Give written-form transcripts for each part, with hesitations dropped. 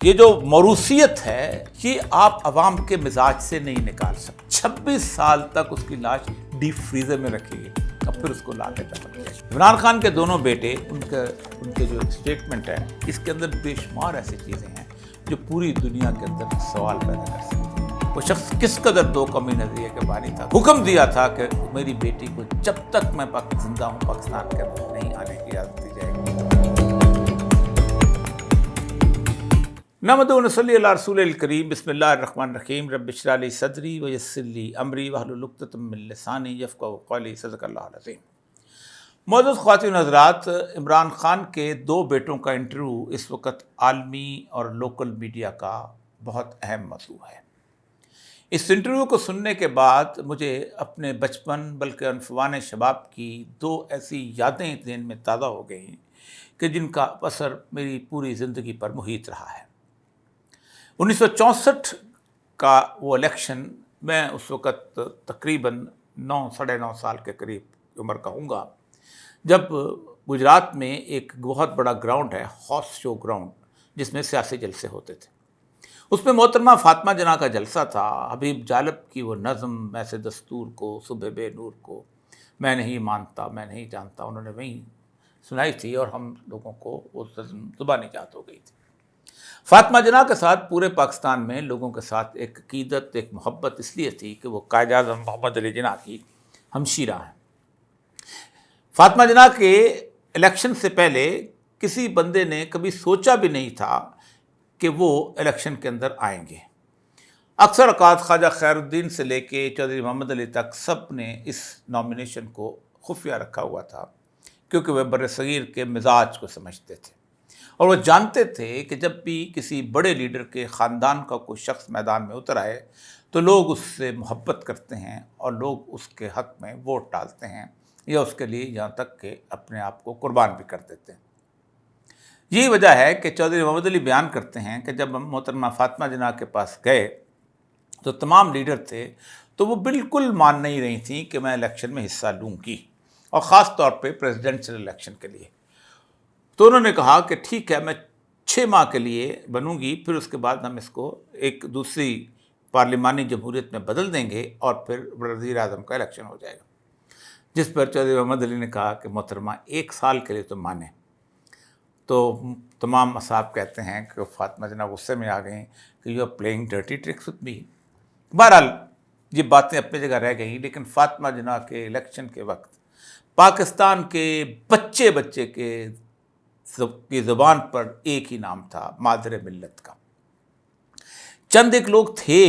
یہ جو موروثیت ہے یہ آپ عوام کے مزاج سے نہیں نکال سکتے۔ 26 سال تک اس کی لاش ڈیپ فریزر میں رکھی گئی، اب پھر اس کو لا کے دفن کیا۔ عمران خان کے دونوں بیٹے، ان کے جو اسٹیٹمنٹ ہے اس کے اندر بے شمار ایسی چیزیں ہیں جو پوری دنیا کے اندر سوال پیدا کر سکتی ہیں۔ وہ شخص کس قدر دو قومی نظریے کے بانی تھا۔ حکم دیا تھا کہ میری بیٹی کو جب تک میں زندہ ہوں پاکستان کے اندر نہیں آنے کی اجازت دی جائے گی۔ نحمدہ و نصلی علی رسول الکریم، بسم اللہ الرحمن الرحیم، رب اشرح لی صدری ویسر لی امری واحلل عقدۃ من لسانی یفقہوا قولی، صدق اللہ العظیم۔ معزز خواتین حضرات، عمران خان کے دو بیٹوں کا انٹرویو اس وقت عالمی اور لوکل میڈیا کا بہت اہم موضوع ہے۔ اس انٹرویو کو سننے کے بعد مجھے اپنے بچپن بلکہ عنفوان شباب کی دو ایسی یادیں ذہن میں تازہ ہو گئیں کہ جن کا اثر میری پوری زندگی پر محیط رہا ہے۔ 1964 کا وہ الیکشن، میں اس وقت تقریباً 9 سال کے قریب عمر کا ہوں گا، جب گجرات میں ایک بہت بڑا گراؤنڈ ہے، ہارس شو گراؤنڈ، جس میں سیاسی جلسے ہوتے تھے۔ اس میں محترمہ فاطمہ جناح کا جلسہ تھا۔ حبیب جالب کی وہ نظم میں سے دستور کو صبح بے نور کو میں نہیں مانتا میں نہیں جانتا، انہوں نے وہیں سنائی تھی اور ہم لوگوں کو وہ نظم زبانی یاد ہو گئی تھی۔ فاطمہ جناح کے ساتھ پورے پاکستان میں لوگوں کے ساتھ ایک عقیدت، ایک محبت اس لیے تھی کہ وہ قائد اعظم محمد علی جناح کی ہمشیرہ ہیں۔ فاطمہ جناح کے الیکشن سے پہلے کسی بندے نے کبھی سوچا بھی نہیں تھا کہ وہ الیکشن کے اندر آئیں گے۔ اکثر اوقات خواجہ خیر الدین سے لے کے چودھری محمد علی تک سب نے اس نامینیشن کو خفیہ رکھا ہوا تھا، کیونکہ وہ بر صغیر کے مزاج کو سمجھتے تھے اور وہ جانتے تھے کہ جب بھی کسی بڑے لیڈر کے خاندان کا کوئی شخص میدان میں اتر آئے تو لوگ اس سے محبت کرتے ہیں اور لوگ اس کے حق میں ووٹ ڈالتے ہیں یا اس کے لیے یہاں تک کہ اپنے آپ کو قربان بھی کر دیتے ہیں۔ یہی وجہ ہے کہ چودھری محمد علی بیان کرتے ہیں کہ جب ہم محترمہ فاطمہ جناح کے پاس گئے تو تمام لیڈر تھے تو وہ بالکل مان نہیں رہی تھیں کہ میں الیکشن میں حصہ لوں گی، اور خاص طور پہ پریزیڈنشل الیکشن کے لیے۔ تو انہوں نے کہا کہ ٹھیک ہے، میں 6 ماہ کے لیے بنوں گی، پھر اس کے بعد ہم اس کو ایک دوسری پارلیمانی جمہوریت میں بدل دیں گے اور پھر وزیر اعظم کا الیکشن ہو جائے گا۔ جس پر چودھری محمد علی نے کہا کہ محترمہ 1 سال کے لیے تو مانیں۔ تو تمام اصحاب کہتے ہیں کہ فاطمہ جناح غصے میں آ گئیں کہ you are playing dirty tricks with me. بہرحال یہ باتیں اپنی جگہ رہ گئیں، لیکن فاطمہ جناح کے الیکشن کے وقت پاکستان کے بچے کی زبان پر ایک ہی نام تھا، مادر ملت کا۔ چند ایک لوگ تھے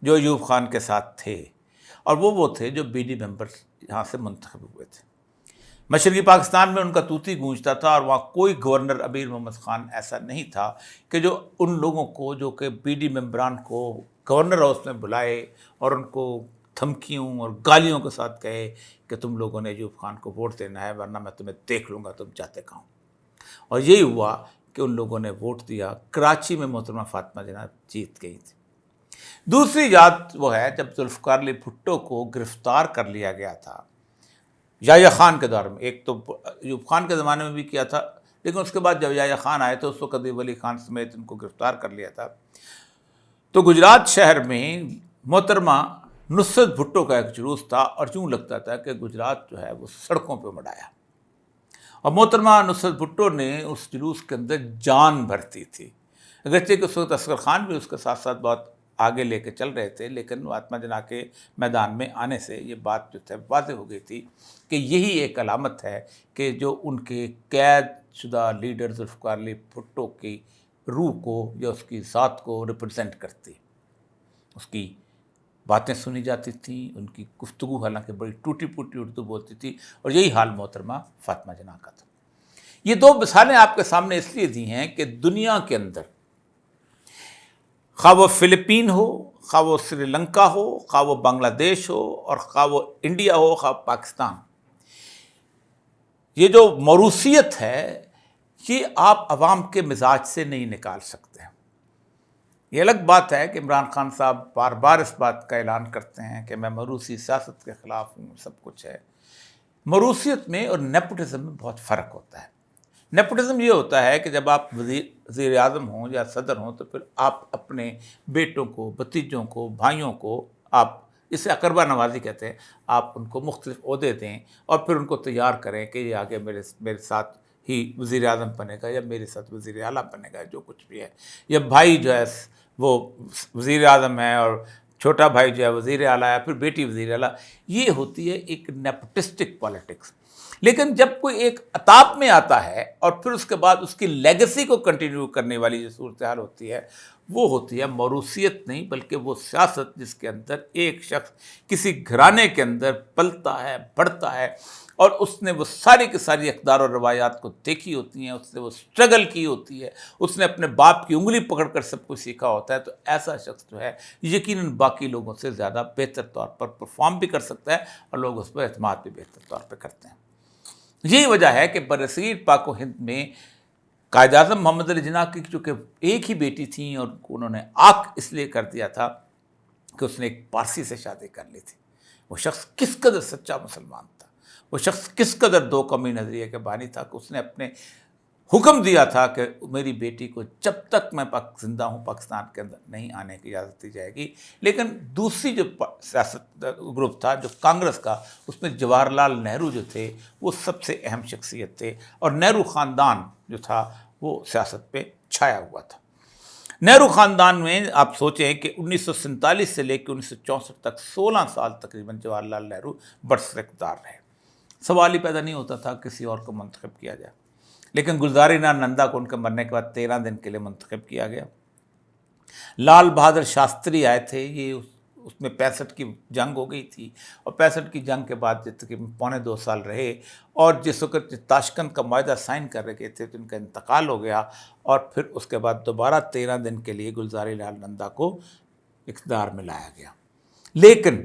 جو ایوب خان کے ساتھ تھے، اور وہ تھے جو بی ڈی ممبر یہاں سے منتخب ہوئے تھے۔ مشرقی پاکستان میں ان کا طوطی گونجتا تھا، اور وہاں کوئی گورنر امیر محمد خان ایسا نہیں تھا کہ جو ان لوگوں کو جو کہ بی ڈی ممبران کو گورنر ہاؤس میں بلائے اور ان کو دھمکیوں اور گالیوں کے ساتھ کہے کہ تم لوگوں نے ایوب خان کو ووٹ دینا ہے ورنہ میں تمہیں دیکھ لوں گا تم چاہتے کہاں۔ اور یہی ہوا کہ ان لوگوں نے ووٹ دیا۔ کراچی میں محترمہ فاطمہ جناح جیت گئی تھی۔ دوسری یاد وہ ہے جب ذوالفقار علی بھٹو کو گرفتار کر لیا گیا تھا یحییٰ خان کے دور میں۔ ایک تو ایوب خان کے زمانے میں بھی کیا تھا، لیکن اس کے بعد جب یحییٰ خان آئے تو اس وقت قدیم ولی خان سمیت ان کو گرفتار کر لیا تھا۔ تو گجرات شہر میں محترمہ نصرت بھٹو کا ایک جلوس تھا، اور یوں لگتا تھا کہ گجرات جو ہے وہ سڑکوں پہ مڈایا، اور محترمہ نصرت بھٹو نے اس جلوس کے اندر جان بھرتی تھی۔ اگرچہ کہ اس وقت اصغر خان بھی اس کے ساتھ ساتھ بہت آگے لے کے چل رہے تھے، لیکن فاطمہ جناح کے میدان میں آنے سے یہ بات جو ہے واضح ہو گئی تھی کہ یہی ایک علامت ہے کہ جو ان کے قید شدہ لیڈر ذوالفقار علی بھٹو کی روح کو یا اس کی ذات کو ریپرزینٹ کرتی۔ اس کی باتیں سنی جاتی تھیں، ان کی گفتگو حالانکہ بڑی ٹوٹی پھوٹی اردو بولتی تھی، اور یہی حال محترمہ فاطمہ جناح کا تھا۔ یہ دو مثالیں آپ کے سامنے اس لیے دی ہیں کہ دنیا کے اندر خواہ وہ فلپین ہو، خواہ وہ سری لنکا ہو، خواہ وہ بنگلہ دیش ہو، اور خواہ وہ انڈیا ہو، خواہ پاکستان، یہ جو موروثیت ہے یہ آپ عوام کے مزاج سے نہیں نکال سکتے۔ یہ الگ بات ہے کہ عمران خان صاحب بار بار اس بات کا اعلان کرتے ہیں کہ میں موروثی سیاست کے خلاف ہوں، سب کچھ ہے۔ موروثیت میں اور نیپوٹزم میں بہت فرق ہوتا ہے۔ نیپوٹزم یہ ہوتا ہے کہ جب آپ وزیر اعظم ہوں یا صدر ہوں تو پھر آپ اپنے بیٹوں کو، بھتیجوں کو، بھائیوں کو، آپ اسے اقربا نوازی کہتے ہیں، آپ ان کو مختلف عہدے دیں اور پھر ان کو تیار کریں کہ یہ آگے میرے ساتھ ہی وزیر اعظم بنے گا یا میرے ساتھ وزیر اعلیٰ بنے گا، جو کچھ بھی ہے. یا بھائی جو ہے وہ وزیر اعظم ہے اور چھوٹا بھائی جو ہے وزیر اعلیٰ ہے، پھر بیٹی وزیر اعلیٰ. یہ ہوتی ہے ایک نیپوٹسٹک پالیٹکس. لیکن جب کوئی ایک عطاب میں آتا ہے اور پھر اس کے بعد اس کی لیگیسی کو کنٹینیو کرنے والی جو صورتحال ہوتی ہے، وہ ہوتی ہے موروثیت نہیں بلکہ وہ سیاست جس کے اندر ایک شخص کسی گھرانے کے اندر پلتا ہے، بڑھتا ہے اور اس نے وہ ساری کی ساری اقدار اور روایات کو دیکھی ہوتی ہیں، اس نے وہ اسٹرگل کی ہوتی ہے، اس نے اپنے باپ کی انگلی پکڑ کر سب کچھ سیکھا ہوتا ہے. تو ایسا شخص جو ہے یقیناً باقی لوگوں سے زیادہ بہتر طور پر پرفارم بھی کر سکتا ہے اور لوگ اس پر اعتماد بھی بہتر طور پہ کرتے ہیں. یہی وجہ ہے کہ برصغیر پاک و ہند میں قائد اعظم محمد علی جناح کی چونکہ ایک ہی بیٹی تھیں اور انہوں نے آنکھ اس لیے کر دیا تھا کہ اس نے ایک پارسی سے شادی کر لی تھی. وہ شخص کس قدر سچا مسلمان تھا، وہ شخص کس قدر دو قومی نظریے کے بانی تھا کہ اس نے اپنے حکم دیا تھا کہ میری بیٹی کو جب تک میں زندہ ہوں پاکستان کے اندر نہیں آنے کی اجازت دی جائے گی. لیکن دوسری جو سیاست گروپ تھا جو کانگریس کا، اس میں جواہر لال نہرو جو تھے وہ سب سے اہم شخصیت تھے اور نہرو خاندان جو تھا وہ سیاست پہ چھایا ہوا تھا. نہرو خاندان میں آپ سوچیں کہ 1947 سے لے کے 1964 تک 16 سال تقریباً جواہر لال نہرو برسر اقتدار رہے. سوال ہی پیدا نہیں ہوتا تھا کسی اور کو منتخب کیا جائے. لیکن گلزاری لال نندا کو ان کے مرنے کے بعد 13 دن کے لیے منتخب کیا گیا. لال بہادر شاستری آئے تھے، یہ اس میں 65 کی جنگ ہو گئی تھی اور 65 کی جنگ کے بعد تقریباً 2.25 سال رہے اور جس وقت تاشکند کا معاہدہ سائن کر رہے تھے تو ان کا انتقال ہو گیا اور پھر اس کے بعد دوبارہ 13 دن کے لیے گلزاری لال نندا کو اقتدار میں لایا گیا. لیکن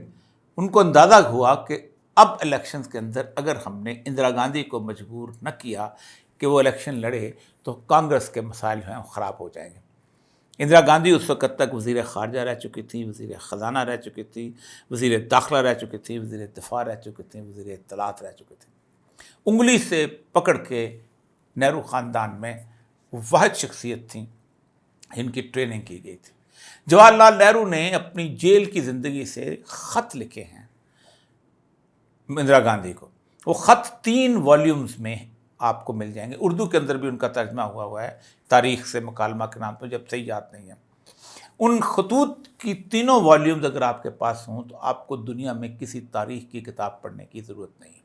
ان کو اندازہ ہوا کہ اب الیکشنز کے اندر اگر ہم نے اندرا گاندھی کو مجبور نہ کیا کہ وہ الیکشن لڑے تو کانگریس کے مسائل جو ہیں وہ خراب ہو جائیں گے. اندرا گاندھی اس وقت تک وزیر خارجہ رہ چکی تھی، وزیر خزانہ رہ چکی تھی، وزیر داخلہ رہ چکی تھی، وزیر دفاع رہ چکی تھی، وزیر اطلاعات رہ چکی تھی. انگلی سے پکڑ کے نہرو خاندان میں وہ واحد شخصیت تھیں جن کی ٹریننگ کی گئی تھی. جواہر لال نہرو نے اپنی جیل کی زندگی سے خط لکھے ہیں اندرا گاندھی کو. وہ خط 3 والیومز میں آپ کو مل جائیں گے. اردو کے اندر بھی ان کا ترجمہ ہوا ہے تاریخ سے مکالمہ کے نام پہ، جب صحیح یاد نہیں ہے. ان خطوط کی 3 والیومز اگر آپ کے پاس ہوں تو آپ کو دنیا میں کسی تاریخ کی کتاب پڑھنے کی ضرورت نہیں.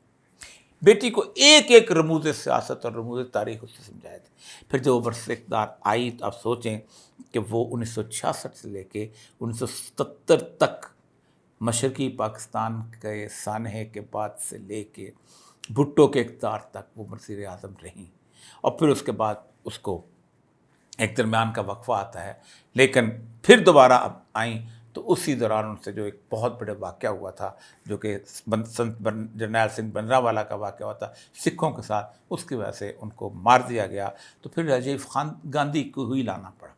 بیٹی کو ایک ایک رموز سیاست اور رموز تاریخ اس سے سمجھائے تھے. پھر جب وہ برسر اقتدار آئی تو آپ سوچیں کہ وہ 1966 سے لے کے 1977 تک مشرقی پاکستان کے سانحے کے بعد سے لے کے بھٹو کے اقتدار تک وہ وزیر اعظم رہیں اور پھر اس کے بعد اس کو ایک درمیان کا وقفہ آتا ہے. لیکن پھر دوبارہ اب آئیں تو اسی دوران ان سے جو ایک بہت بڑے واقعہ ہوا تھا جو کہ جرنیل سنگھ بھنڈراوالا کا واقعہ ہوا تھا سکھوں کے ساتھ، اس کی وجہ سے ان کو مار دیا گیا. تو پھر راجیو گاندھی کو ہی لانا پڑا.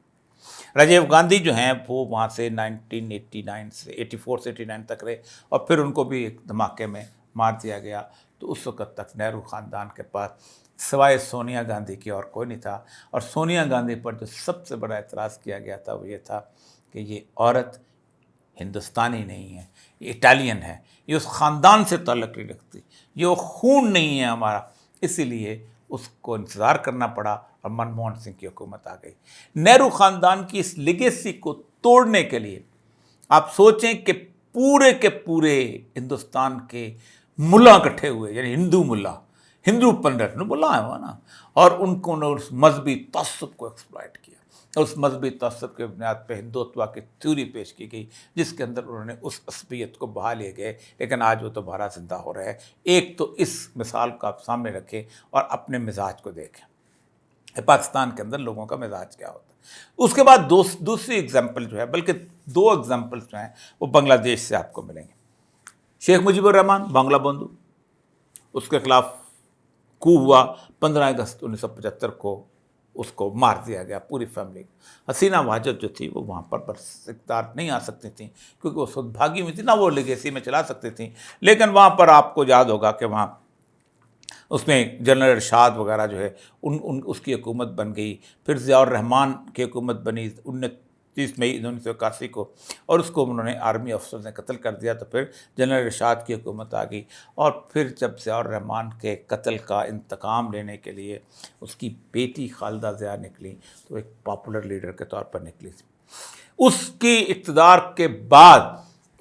راجیو گاندھی جو ہیں وہ وہاں سے 1989 سے 84 سے 89 تک رہے اور پھر ان کو بھی ایک دھماکے میں مار دیا گیا. تو اس وقت تک نہرو خاندان کے پاس سوائے سونیا گاندھی کی اور کوئی نہیں تھا. اور سونیا گاندھی پر جو سب سے بڑا اعتراض کیا گیا تھا وہ یہ تھا کہ یہ عورت ہندوستانی نہیں ہے، یہ اٹالین ہے، یہ اس خاندان سے تعلق نہیں رکھتی، یہ وہ خون نہیں ہے ہمارا. اسی لیے اس کو انتظار کرنا پڑا اور منموہن سنگھ کی حکومت آ گئی. نہرو خاندان کی اس لیگیسی کو توڑنے کے لیے آپ سوچیں کہ پورے کے پورے ہندوستان کے ملا اکٹھے ہوئے، یعنی ہندو ملا، ہندو پنڈت نے بولا ہے وہ نا، اور ان کو اس مذہبی تعصب کو ایکسپلائٹ کیا. اس مذہبی تعصب کے بنیاد پہ ہندوتوا کی تھیوری پیش کی گئی جس کے اندر انہوں نے اس عصبیت کو بہا لیے گئے. لیکن آج وہ دوبارہ زندہ ہو رہے ہیں. ایک تو اس مثال کو آپ سامنے رکھیں اور اپنے مزاج کو دیکھیں، پاکستان کے اندر لوگوں کا مزاج کیا ہوتا ہے. اس کے بعد دوسری ایگزامپل جو ہے، بلکہ 2 ایگزامپل جو ہیں وہ بنگلہ دیش سے آپ کو ملیں گے. شیخ مجیب الرحمن بنگلہ بندھو، اس کے خلاف کو ہوا 15 اگست 1975 کو اس کو مار دیا گیا پوری فیملی. حسینہ واجد جو تھی وہ وہاں پر اقتدار نہیں آ سکتی تھیں کیونکہ وہ خود بھاگی ہوئی تھی، نہ وہ لیگیسی میں چلا سکتی تھیں. لیکن وہاں پر آپ کو یاد ہوگا کہ وہاں اس میں جنرل ارشاد وغیرہ جو ہے اس کی حکومت بن گئی. پھر ضیاء الرحمان کی حکومت بنی 29 مئی 1981 کو، اور اس کو انہوں نے آرمی افسر نے قتل کر دیا. تو پھر جنرل ارشاد کی حکومت آ گئی، اور پھر جب ضیاء الرحمان کے قتل کا انتقام لینے کے لیے اس کی بیٹی خالدہ ضیاء نکلی تو ایک پاپولر لیڈر کے طور پر نکلی تھی. اس کی اقتدار کے بعد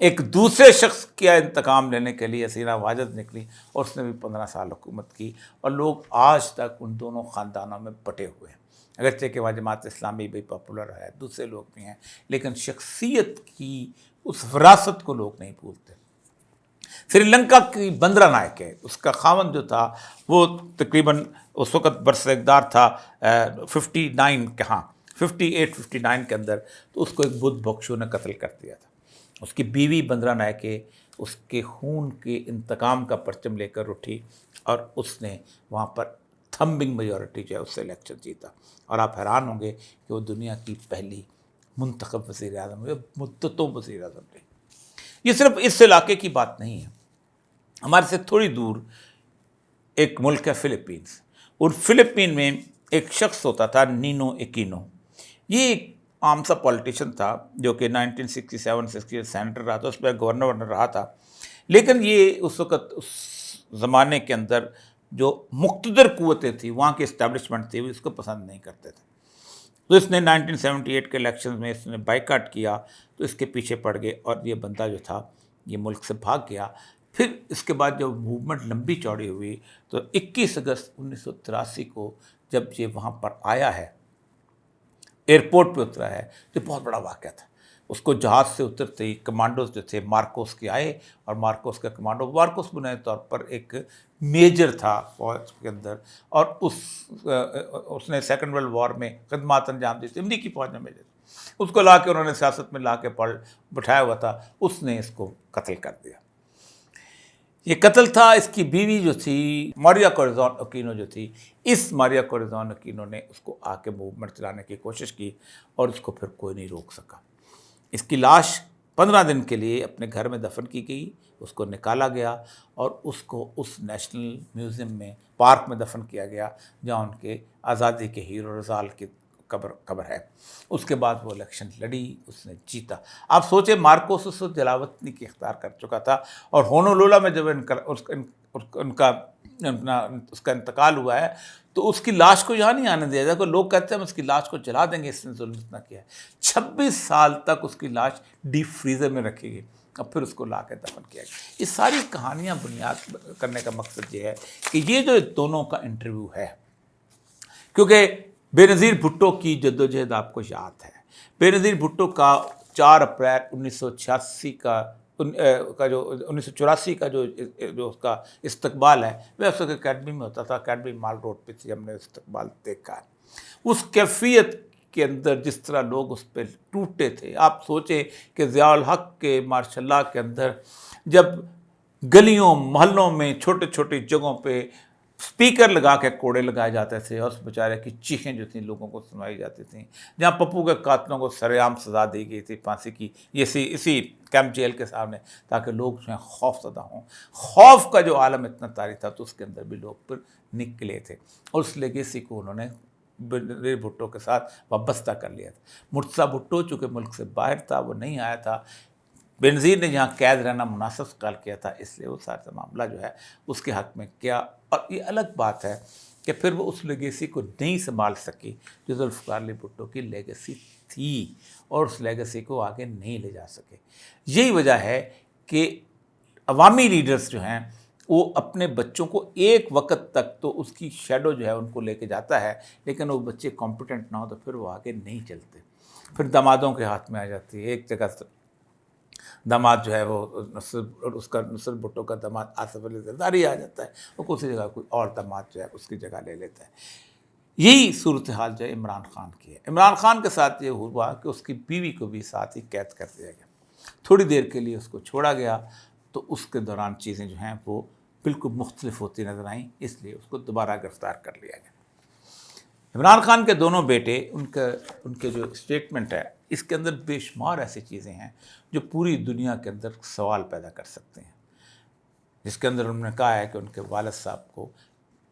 ایک دوسرے شخص کا انتقام لینے کے لیے حسینہ واجد نکلی، اور اس نے بھی 15 سال حکومت کی، اور لوگ آج تک ان دونوں خاندانوں میں بٹے ہوئے ہیں. اگرچہ کہ وہاں جماعت اسلامی بھی پاپولر ہے، دوسرے لوگ بھی ہیں، لیکن شخصیت کی اس وراثت کو لوگ نہیں بھولتے. سری لنکا کی بندرا نائک ہے، اس کا خاوند جو تھا وہ تقریباً اس وقت برسر اقتدار تھا 58-59 کے اندر، تو اس کو ایک بدھ بھکشو نے قتل کر دیا تھا. اس کی بیوی بندرا نائکے اس کے خون کے انتقام کا پرچم لے کر اٹھی، اور اس نے وہاں پر تھمبنگ میجورٹی جو ہے اس سے الیکشن جیتا. اور آپ حیران ہوں گے کہ وہ دنیا کی پہلی منتخب وزیر اعظم ہوئی، مدتوں وزیر اعظم رہی. یہ صرف اس علاقے کی بات نہیں ہے، ہمارے سے تھوڑی دور ایک ملک ہے فلپینز. اور فلپین میں ایک شخص ہوتا تھا نینو ایکینو. یہ ایک عام سا پولیٹیشین تھا جو کہ 1967 سینیٹر رہا تھا، اس میں گورنر رہا تھا. لیکن یہ اس وقت اس زمانے کے اندر جو مقتدر قوتیں تھیں، وہاں کی اسٹیبلشمنٹ تھی، وہ اس کو پسند نہیں کرتے تھے. تو اس نے 1978 کے الیکشن میں اس نے بائیکاٹ کیا، تو اس کے پیچھے پڑ گئے، اور یہ بندہ جو تھا یہ ملک سے بھاگ گیا. پھر اس کے بعد جب موومنٹ لمبی چوڑی ہوئی تو 21 اگست 1983 کو جب یہ وہاں پر آیا ہے، ایئرپورٹ پہ اترا ہے، تو بہت بڑا واقعہ تھا. اس کو جہاز سے اترتے ہی کمانڈوز جو تھے مارکوس کے آئے، اور مارکوس کا کمانڈو، مارکوس بنیادی طور پر ایک میجر تھا فوج کے اندر، اور اس نے سیکنڈ ورلڈ وار میں خدمات انجام دی تھی، امریکی فوج میں میجر. اس کو لا کے انہوں نے سیاست میں لا کے بٹھایا ہوا تھا، اس نے اس کو قتل کر دیا. یہ قتل تھا. اس کی بیوی جو تھی ماریا کوریزون اکینو جو تھی، اس ماریا کوریزون اکینو نے اس کو آ کے موومنٹ چلانے کی کوشش کی، اور اس کو پھر کوئی نہیں روک سکا. اس کی لاش 15 دن کے لیے اپنے گھر میں دفن کی گئی، اس کو نکالا گیا، اور اس کو اس نیشنل میوزیم میں پارک میں دفن کیا گیا جہاں ان کے آزادی کے ہیرو رزال کی قبر ہے. اس کے بعد وہ الیکشن لڑی، اس نے جیتا. آپ سوچیں مارکوس اس وقت جلاوطنی کی اختیار کر چکا تھا، اور ہونولولا میں جب اس کا انتقال ہوا ہے تو اس کی لاش کو یہاں نہیں آنے دیا جائے گا. لوگ کہتے ہیں ہم اس کی لاش کو جلا دیں گے، اس نے ظلم اتنا کیا ہے. 26 سال تک اس کی لاش ڈیپ فریزر میں رکھی گئی، اب پھر اس کو لا کے دفن کیا گیا. یہ ساری کہانیاں بنیاد کرنے کا مقصد یہ ہے کہ یہ جو دونوں کا انٹرویو ہے، کیونکہ بے نظیر بھٹو کی جدوجہد آپ کو یاد ہے. بے نظیر بھٹو کا 4 اپریل 1986 کا 1984 کا جو اس کا استقبال ہے، وہ اس وقت اکیڈمی میں ہوتا تھا. اکیڈمی مال روڈ پہ تھی، ہم نے استقبال دیکھا ہے. اس کیفیت کے اندر جس طرح لوگ اس پہ ٹوٹے تھے، آپ سوچیں کہ ضیاء الحق کے ماشاء اللہ کے اندر جب گلیوں محلوں میں چھوٹے چھوٹی جگہوں پہ اسپیکر لگا کے کوڑے لگائے جاتے تھے، اور اس بیچارے کی چیخیں جو تھیں لوگوں کو سنائی جاتی تھیں، جہاں پپو کے قاتلوں کو سر عام سزا دی گئی تھی پھانسی کی، اسی کیمپ جیل کے سامنے، تاکہ لوگ جو ہیں خوف زدہ ہوں. خوف کا جو عالم اتنا طاری تھا تو اس کے اندر بھی لوگ پھر نکلے تھے، اور اس لیگیسی کو انہوں نے بے بھٹو کے ساتھ وابستہ کر لیا تھا. مرتضیٰ بھٹو چونکہ ملک سے باہر تھا، وہ نہیں آیا تھا. بے نظیر نے جہاں قید رہنا مناسب خیال کیا تھا، اس لیے وہ سارا معاملہ جو ہے اس کے حق میں کیا. اور یہ الگ بات ہے کہ پھر وہ اس لیگیسی کو نہیں سنبھال سکی جو ذوالفقار علی بھٹو کی لیگیسی تھی، اور اس لیگیسی کو آگے نہیں لے جا سکے. یہی وجہ ہے کہ عوامی لیڈرز جو ہیں وہ اپنے بچوں کو ایک وقت تک تو اس کی شیڈو جو ہے ان کو لے کے جاتا ہے، لیکن وہ بچے کمپیٹنٹ نہ ہو تو پھر وہ آگے نہیں چلتے. پھر دامادوں کے ہاتھ میں آ جاتی ہے. ایک جگہ داماد جو ہے وہ نصرت بھٹو کا داماد آصف علی زرداری آ جاتا ہے، وہ کسی جگہ کوئی اور داماد جو ہے اس کی جگہ لے لیتا ہے. یہی صورتحال جو ہے عمران خان کی ہے. عمران خان کے ساتھ یہ ہوا کہ اس کی بیوی کو بھی ساتھ ہی قید کر دیا گیا. تھوڑی دیر کے لیے اس کو چھوڑا گیا، تو اس کے دوران چیزیں جو ہیں وہ بالکل مختلف ہوتی نظر آئیں، اس لیے اس کو دوبارہ گرفتار کر لیا گیا. عمران خان کے دونوں بیٹے، ان کے جو اسٹیٹمنٹ ہے اس کے اندر بے شمار ایسی چیزیں ہیں جو پوری دنیا کے اندر سوال پیدا کر سکتے ہیں. جس کے اندر انہوں نے کہا ہے کہ ان کے والد صاحب کو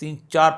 3, 4,